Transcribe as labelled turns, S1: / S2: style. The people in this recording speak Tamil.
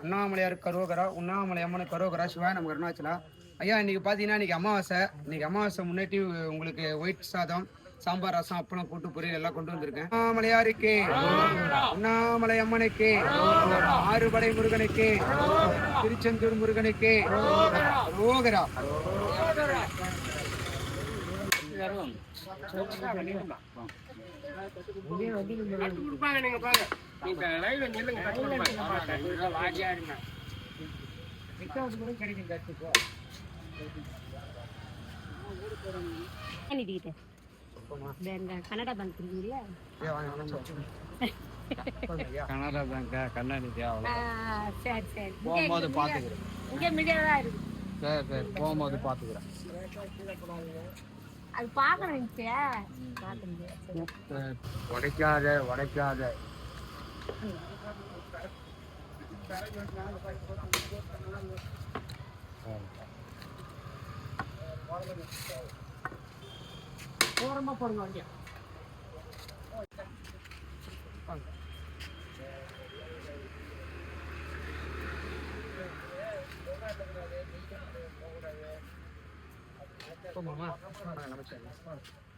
S1: அண்ணாமலையார் கரோகரா, உண்ணாமலை அம்மன் கரோகரா, சிவாய நமக்கு அருணாச்சலா. ஐயா இன்னைக்கு பார்த்தீங்கன்னா இன்னைக்கு அமாவாசை முன்னிட்டு உங்களுக்கு ஒயிட் சாதம், சாம்பார், ரசம், அப்பளம், கூட்டு பொரியல் எல்லாம் கொண்டு வந்திருக்கேன். அண்ணாமலையாருக்கு, அண்ணாமலை அம்மனுக்கு, ஆறுபடை முருகனுக்கு, திருச்செந்தூர் முருகனுக்கு கரோகரா.
S2: கனடா பேங்க்
S1: கனடா பேங்கா கண்ணாடி
S2: சரி சரி
S1: போகும்போது பாத்துக்கிறேன்.
S2: இங்கே மீடியாவா இருக்கு.
S1: சரி சரி போகும்போது பாத்துக்கிறேன்.
S2: அது பார்க்கணும்.
S1: உடைக்காத ஓரமா போடுங்க வண்டியா. மாமா நமஸ்காரம்.